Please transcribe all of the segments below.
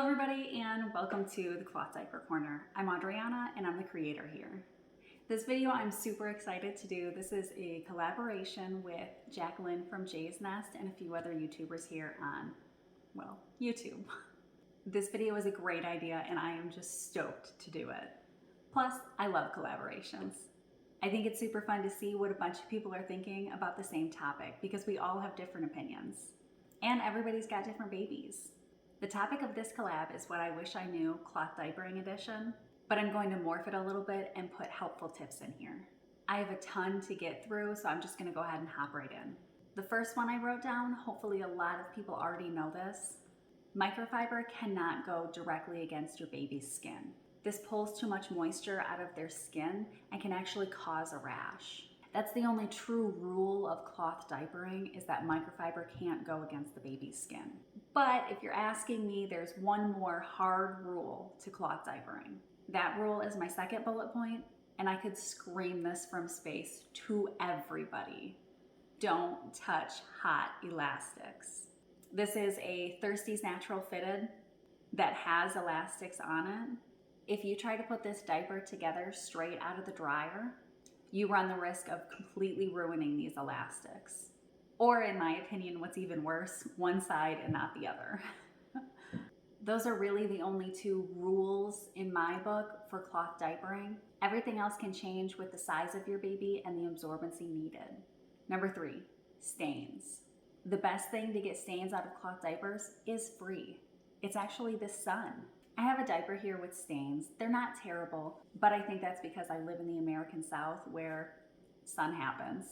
Hello everybody and welcome to the Cloth Diaper Corner. I'm Adriana and I'm the creator here. This video I'm super excited to do. This is a collaboration with Jacqueline from Jay's Nest and a few other YouTubers here on, well, YouTube. This video is a great idea and I am just stoked to do it. Plus, I love collaborations. I think it's super fun to see what a bunch of people are thinking about the same topic because we all have different opinions. And everybody's got different babies. The topic of this collab is what I wish I knew cloth diapering edition, but I'm going to morph it a little bit and put helpful tips in here. I have a ton to get through, so I'm just gonna go ahead and hop right in. The first one I wrote down, hopefully a lot of people already know this. Microfiber cannot go directly against your baby's skin. This pulls too much moisture out of their skin and can actually cause a rash. That's the only true rule of cloth diapering, is that microfiber can't go against the baby's skin. But if you're asking me, there's one more hard rule to cloth diapering. That rule is my second bullet point, and I could scream this from space to everybody. Don't touch hot elastics. This is a Thirsty's Natural Fitted that has elastics on it. If you try to put this diaper together straight out of the dryer, you run the risk of completely ruining these elastics. Or in my opinion, what's even worse, one side and not the other. Those are really the only two rules in my book for cloth diapering. Everything else can change with the size of your baby and the absorbency needed. Number 3, stains. The best thing to get stains out of cloth diapers is free. It's actually the sun. I have a diaper here with stains. They're not terrible, but I think that's because I live in the American South where sun happens.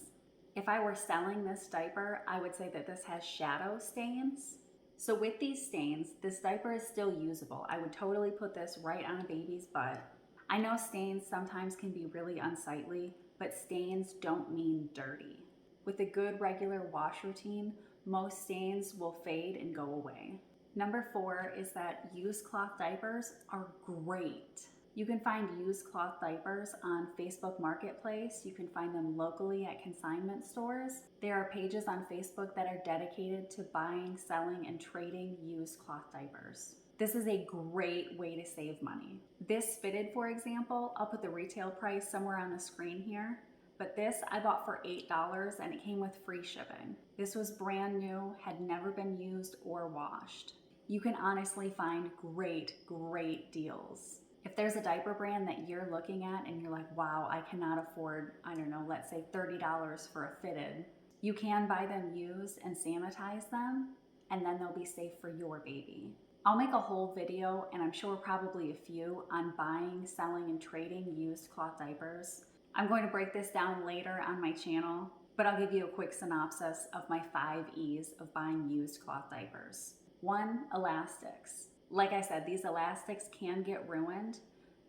If I were selling this diaper, I would say that this has shadow stains. So with these stains, this diaper is still usable. I would totally put this right on a baby's butt. I know stains sometimes can be really unsightly, but stains don't mean dirty. With a good regular wash routine, most stains will fade and go away. Number 4 is that used cloth diapers are great. You can find used cloth diapers on Facebook Marketplace. You can find them locally at consignment stores. There are pages on Facebook that are dedicated to buying, selling, and trading used cloth diapers. This is a great way to save money. This fitted, for example, I'll put the retail price somewhere on the screen here, but this I bought for $8 and it came with free shipping. This was brand new, had never been used or washed. You can honestly find great deals. If there's a diaper brand that you're looking at and you're like, wow, I cannot afford, I don't know, let's say $30 for a fitted, you can buy them used and sanitize them, and then they'll be safe for your baby. I'll make a whole video, and I'm sure probably a few, on buying, selling, and trading used cloth diapers. I'm going to break this down later on my channel, but I'll give you a quick synopsis of my 5 E's of buying used cloth diapers. 1, elastics. Like I said, these elastics can get ruined.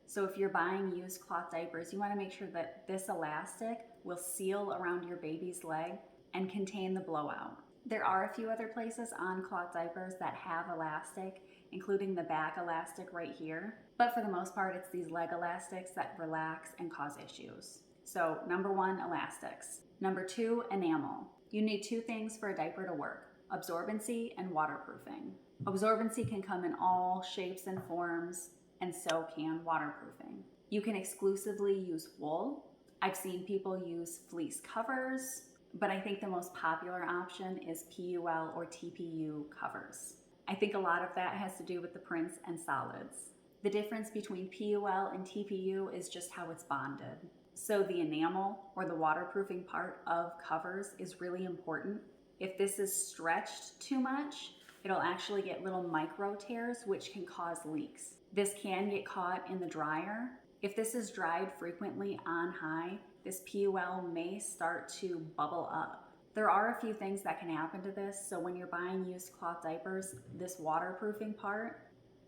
So if you're buying used cloth diapers, you want to make sure that this elastic will seal around your baby's leg and contain the blowout. There are a few other places on cloth diapers that have elastic, including the back elastic right here. But for the most part, it's these leg elastics that relax and cause issues. So number 1, elastics. Number 2, enamel. You need 2 things for a diaper to work: absorbency and waterproofing. Absorbency can come in all shapes and forms, and so can waterproofing. You can exclusively use wool. I've seen people use fleece covers, but I think the most popular option is PUL or TPU covers. I think a lot of that has to do with the prints and solids. The difference between PUL and TPU is just how it's bonded. So the enamel, or the waterproofing part of covers, is really important. If this is stretched too much, it'll actually get little micro tears, which can cause leaks. This can get caught in the dryer. If this is dried frequently on high, this PUL may start to bubble up. There are a few things that can happen to this, so when you're buying used cloth diapers, this waterproofing part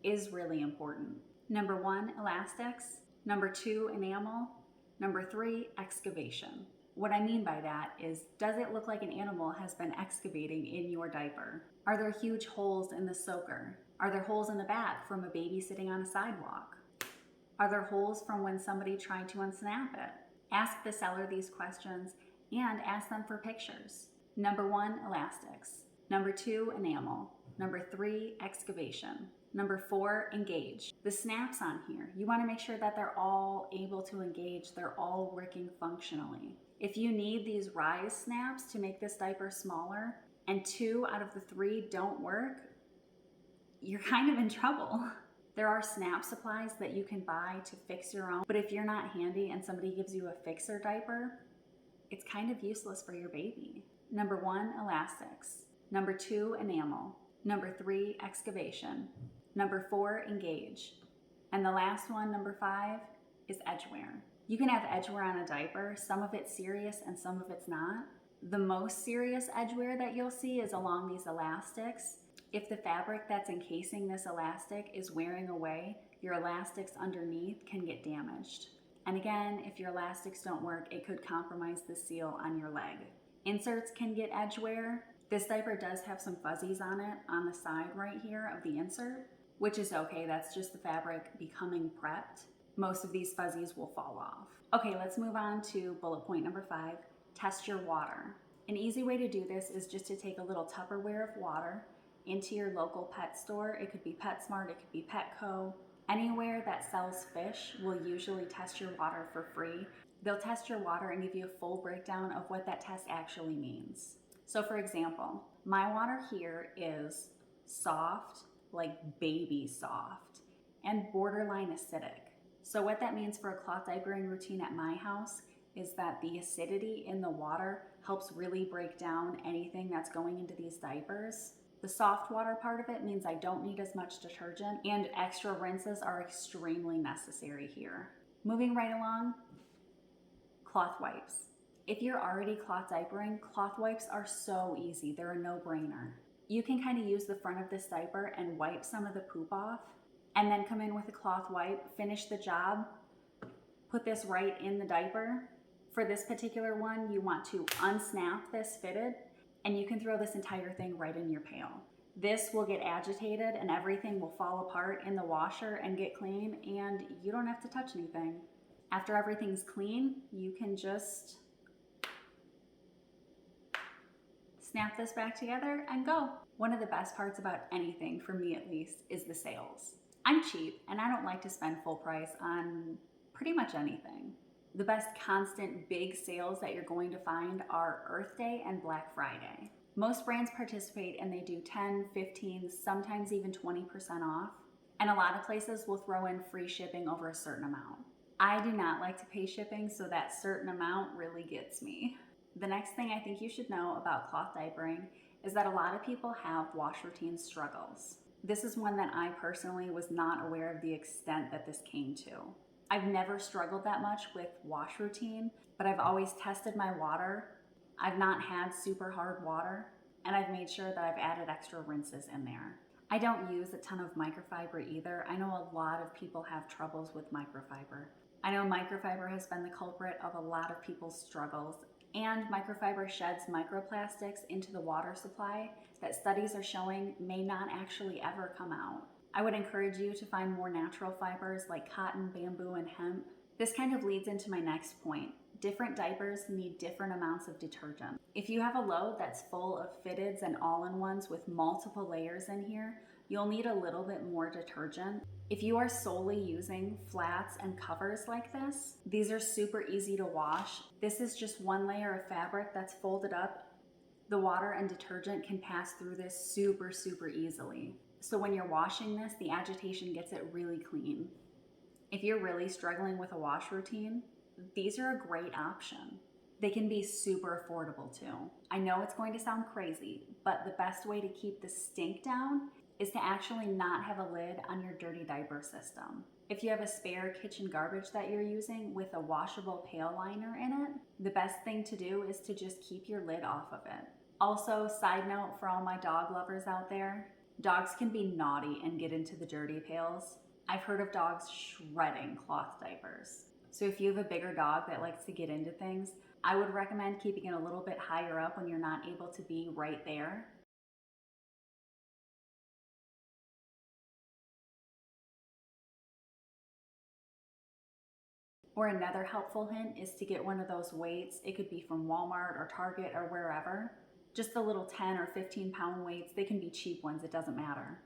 is really important. Number 1, elastics. Number 2, enamel. Number 3, excavation. What I mean by that is, does it look like an animal has been excavating in your diaper? Are there huge holes in the soaker? Are there holes in the back from a baby sitting on a sidewalk? Are there holes from when somebody tried to unsnap it? Ask the seller these questions and ask them for pictures. Number 1, elastics. Number 2, enamel. Number 3, excavation. Number 4, engage. The snaps on here, you want to make sure that they're all able to engage, they're all working functionally. If you need these rise snaps to make this diaper smaller and 2 out of the 3 don't work, you're kind of in trouble. There are snap supplies that you can buy to fix your own, but if you're not handy and somebody gives you a fixer diaper, it's kind of useless for your baby. Number 1, elastics. Number 2, enamel. Number 3, excavation. Number 4, engage. And the last one, number 5, is edgeware. You can have edgeware on a diaper. Some of it's serious and some of it's not. The most serious edgeware that you'll see is along these elastics. If the fabric that's encasing this elastic is wearing away, your elastics underneath can get damaged. And again, if your elastics don't work, it could compromise the seal on your leg. Inserts can get edgeware. This diaper does have some fuzzies on it on the side right here of the insert, which is okay. That's just the fabric becoming prepped. Most of these fuzzies will fall off. Okay, let's move on to bullet point number 5, test your water. An easy way to do this is just to take a little Tupperware of water into your local pet store. It could be PetSmart, it could be Petco. Anywhere that sells fish will usually test your water for free. They'll test your water and give you a full breakdown of what that test actually means. So for example, my water here is soft, like baby soft, and borderline acidic. So what that means for a cloth diapering routine at my house is that the acidity in the water helps really break down anything that's going into these diapers. The soft water part of it means I don't need as much detergent, and extra rinses are extremely necessary here. Moving right along, cloth wipes. If you're already cloth diapering, cloth wipes are so easy. They're a no-brainer. You can kind of use the front of this diaper and wipe some of the poop off, and then come in with a cloth wipe, finish the job, put this right in the diaper. For this particular one, you want to unsnap this fitted, and you can throw this entire thing right in your pail. This will get agitated and everything will fall apart in the washer and get clean, and you don't have to touch anything. After everything's clean, you can just snap this back together and go. One of the best parts about anything, for me at least, is the sales. I'm cheap and I don't like to spend full price on pretty much anything. The best constant big sales that you're going to find are Earth Day and Black Friday. Most brands participate and they do 10, 15, sometimes even 20% off. And a lot of places will throw in free shipping over a certain amount. I do not like to pay shipping, so that certain amount really gets me. The next thing I think you should know about cloth diapering is that a lot of people have wash routine struggles. This is one that I personally was not aware of the extent that this came to. I've never struggled that much with wash routine, but I've always tested my water. I've not had super hard water, and I've made sure that I've added extra rinses in there. I don't use a ton of microfiber either. I know a lot of people have troubles with microfiber. I know microfiber has been the culprit of a lot of people's struggles, and microfiber sheds microplastics into the water supply that studies are showing may not actually ever come out. I would encourage you to find more natural fibers like cotton, bamboo, and hemp. This kind of leads into my next point. Different diapers need different amounts of detergent. If you have a load that's full of fitteds and all-in-ones with multiple layers in here, you'll need a little bit more detergent. If you are solely using flats and covers like this, these are super easy to wash. This is just one layer of fabric that's folded up. The water and detergent can pass through this super easily. So when you're washing this, the agitation gets it really clean. If you're really struggling with a wash routine, these are a great option. They can be super affordable too. I know it's going to sound crazy, but the best way to keep the stink down is to actually not have a lid on your dirty diaper system. If you have a spare kitchen garbage that you're using with a washable pail liner in it, the best thing to do is to just keep your lid off of it. Also, side note for all my dog lovers out there, dogs can be naughty and get into the dirty pails. I've heard of dogs shredding cloth diapers. So if you have a bigger dog that likes to get into things, I would recommend keeping it a little bit higher up when you're not able to be right there. Or another helpful hint is to get one of those weights. It could be from Walmart or Target or wherever. Just the little 10 or 15 pound weights. They can be cheap ones, it doesn't matter.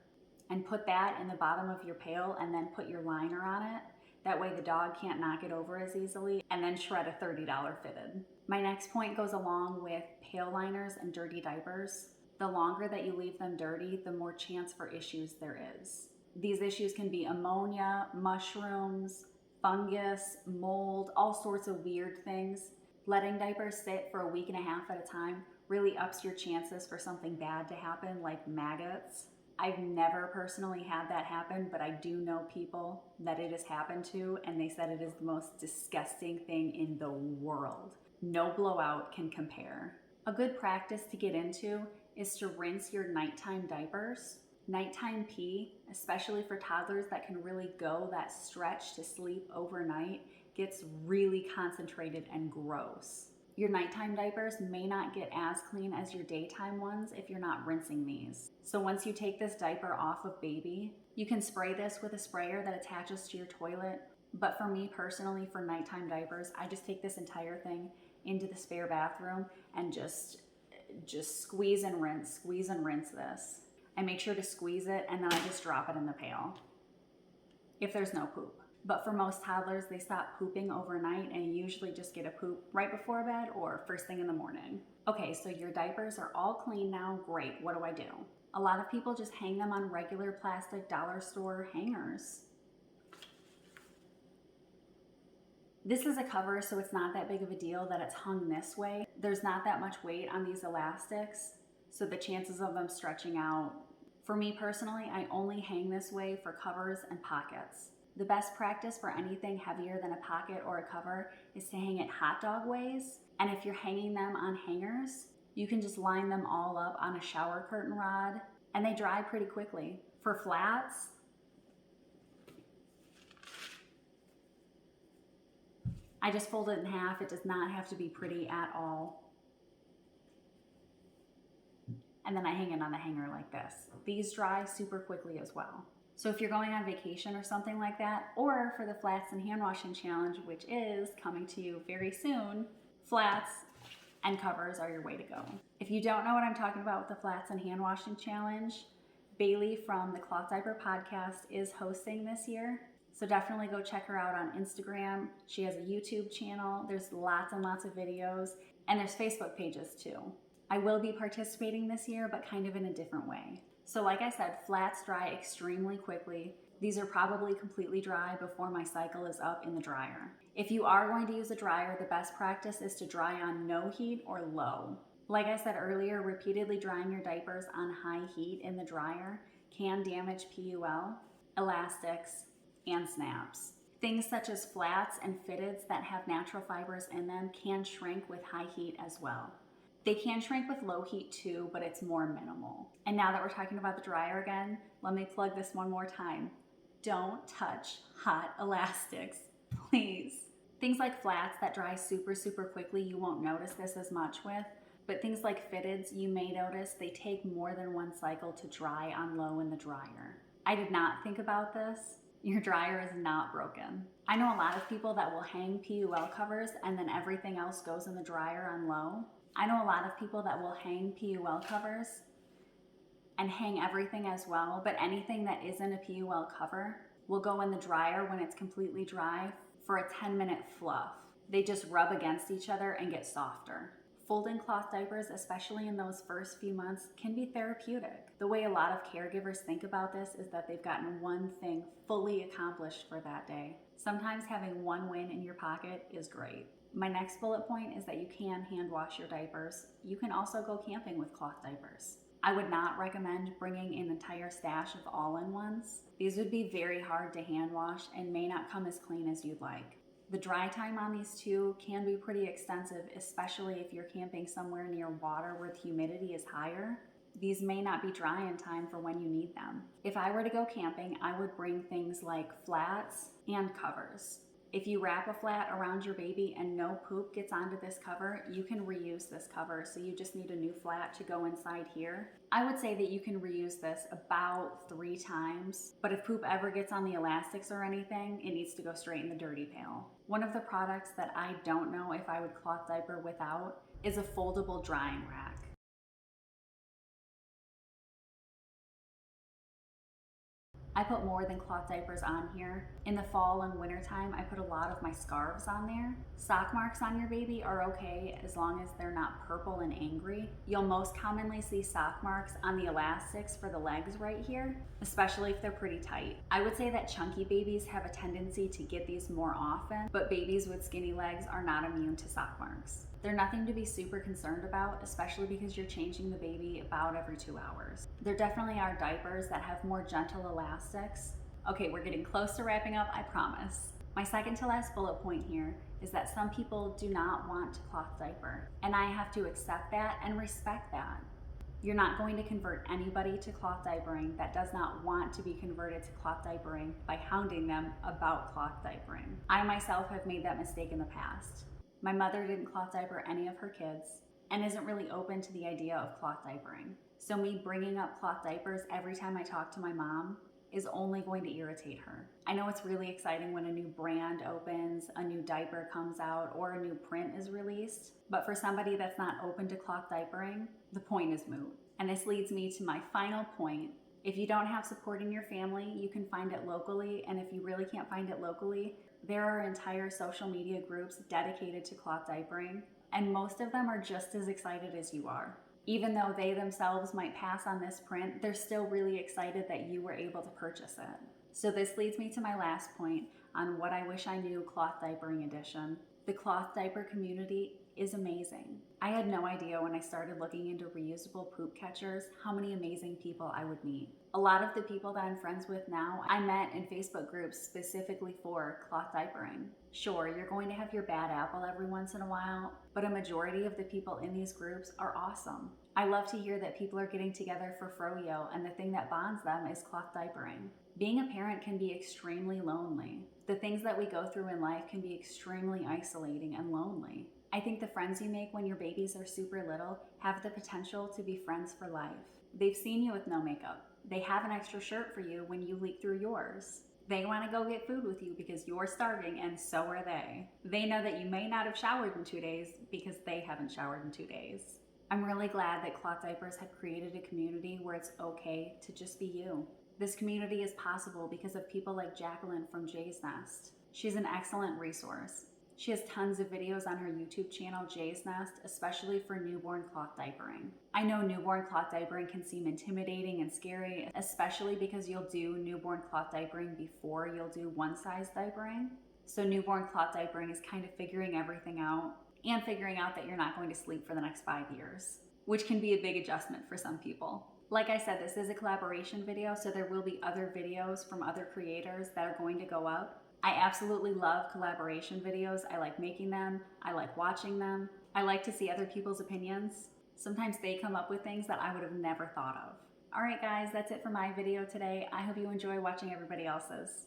and put that in the bottom of your pail and then put your liner on it. That way the dog can't knock it over as easily, and then shred a $30 fitted. My next point goes along with pail liners and dirty diapers. The longer that you leave them dirty, the more chance for issues there is. These issues can be ammonia, mushrooms, fungus, mold, all sorts of weird things. Letting diapers sit for a week and a half at a time really ups your chances for something bad to happen, like maggots. I've never personally had that happen, but I do know people that it has happened to, and they said it is the most disgusting thing in the world. No blowout can compare. A good practice to get into is to rinse your nighttime diapers. Nighttime pee, especially for toddlers that can really go that stretch to sleep overnight, gets really concentrated and gross. Your nighttime diapers may not get as clean as your daytime ones if you're not rinsing these. So once you take this diaper off of baby, you can spray this with a sprayer that attaches to your toilet. But for me personally, for nighttime diapers, I just take this entire thing into the spare bathroom and just squeeze and rinse this. I make sure to squeeze it, and then I just drop it in the pail if there's no poop. But for most toddlers, they stop pooping overnight and you usually just get a poop right before bed or first thing in the morning. Okay, so your diapers are all clean now. Great, what do I do? A lot of people just hang them on regular plastic dollar store hangers. This is a cover, so it's not that big of a deal that it's hung this way. There's not that much weight on these elastics, so the chances of them stretching out. For me personally, I only hang this way for covers and pockets. The best practice for anything heavier than a pocket or a cover is to hang it hot dog ways. And if you're hanging them on hangers, you can just line them all up on a shower curtain rod, and they dry pretty quickly. For flats, I just fold it in half. It does not have to be pretty at all. And then I hang it on a hanger like this. These dry super quickly as well. So if you're going on vacation or something like that, or for the flats and hand washing challenge, which is coming to you very soon, flats and covers are your way to go. If you don't know what I'm talking about with the flats and hand washing challenge, Bailey from the Cloth Diaper podcast is hosting this year. So definitely go check her out on Instagram. She has a YouTube channel. There's lots and lots of videos, and there's Facebook pages too. I will be participating this year, but kind of in a different way. So like I said, flats dry extremely quickly. These are probably completely dry before my cycle is up in the dryer. If you are going to use a dryer, the best practice is to dry on no heat or low. Like I said earlier, repeatedly drying your diapers on high heat in the dryer can damage PUL, elastics, and snaps. Things such as flats and fitteds that have natural fibers in them can shrink with high heat as well. They can shrink with low heat too, but it's more minimal. And now that we're talking about the dryer again, let me plug this one more time. Don't touch hot elastics, please. Things like flats that dry super, super quickly, you won't notice this as much with, but things like fitteds, you may notice they take more than one cycle to dry on low in the dryer. I did not think about this. Your dryer is not broken. I know a lot of people that will hang PUL covers and then everything else goes in the dryer on low. I know a lot of people that will hang PUL covers and hang everything as well, but anything that isn't a PUL cover will go in the dryer when it's completely dry for a 10-minute fluff. They just rub against each other and get softer. Folding cloth diapers, especially in those first few months, can be therapeutic. The way a lot of caregivers think about this is that they've gotten one thing fully accomplished for that day. Sometimes having one win in your pocket is great. My next bullet point is that you can hand wash your diapers. You can also go camping with cloth diapers. I would not recommend bringing an entire stash of all-in-ones. These would be very hard to hand wash and may not come as clean as you'd like. The dry time on these two can be pretty extensive, especially if you're camping somewhere near water where the humidity is higher. These may not be dry in time for when you need them. If I were to go camping, I would bring things like flats and covers. If you wrap a flat around your baby and no poop gets onto this cover, you can reuse this cover. So you just need a new flat to go inside here. I would say that you can reuse this about 3 times, but if poop ever gets on the elastics or anything, it needs to go straight in the dirty pail. One of the products that I don't know if I would cloth diaper without is a foldable drying rack. I put more than cloth diapers on here. In the fall and winter time, I put a lot of my scarves on there. Sock marks on your baby are okay as long as they're not purple and angry. You'll most commonly see sock marks on the elastics for the legs right here, especially if they're pretty tight. I would say that chunky babies have a tendency to get these more often, but babies with skinny legs are not immune to sock marks. They're nothing to be super concerned about, especially because you're changing the baby about every 2 hours. There definitely are diapers that have more gentle elastics. Okay, we're getting close to wrapping up, I promise. My second to last bullet point here is that some people do not want a cloth diaper, and I have to accept that and respect that. You're not going to convert anybody to cloth diapering that does not want to be converted to cloth diapering by hounding them about cloth diapering. I myself have made that mistake in the past. My mother didn't cloth diaper any of her kids and isn't really open to the idea of cloth diapering. So me bringing up cloth diapers every time I talk to my mom is only going to irritate her. I know it's really exciting when a new brand opens, a new diaper comes out, or a new print is released. But for somebody that's not open to cloth diapering, the point is moot. And this leads me to my final point. If you don't have support in your family, you can find it locally. And if you really can't find it locally, there are entire social media groups dedicated to cloth diapering, and most of them are just as excited as you are. Even though they themselves might pass on this print, they're still really excited that you were able to purchase it. So this leads me to my last point on what I wish I knew cloth diapering edition. The cloth diaper community is amazing. I had no idea when I started looking into reusable poop catchers how many amazing people I would meet. A lot of the people that I'm friends with now, I met in Facebook groups specifically for cloth diapering. Sure, you're going to have your bad apple every once in a while, but a majority of the people in these groups are awesome. I love to hear that people are getting together for froyo, and the thing that bonds them is cloth diapering. Being a parent can be extremely lonely. The things that we go through in life can be extremely isolating and lonely. I think the friends you make when your babies are super little have the potential to be friends for life. They've seen you with no makeup. They have an extra shirt for you when you leak through yours. They want to go get food with you because you're starving, and so are they. They know that you may not have showered in 2 days because they haven't showered in 2 days. I'm really glad that cloth diapers have created a community where it's okay to just be you. This community is possible because of people like Jacqueline from Jay's Nest. She's an excellent resource. She has tons of videos on her YouTube channel, Jay's Nest, especially for newborn cloth diapering. I know newborn cloth diapering can seem intimidating and scary, especially because you'll do newborn cloth diapering before you'll do one-size diapering. So newborn cloth diapering is kind of figuring everything out and figuring out that you're not going to sleep for the next 5 years, which can be a big adjustment for some people. Like I said, this is a collaboration video, so there will be other videos from other creators that are going to go up. I absolutely love collaboration videos. I like making them. I like watching them. I like to see other people's opinions. Sometimes they come up with things that I would have never thought of. All right, guys, that's it for my video today. I hope you enjoy watching everybody else's.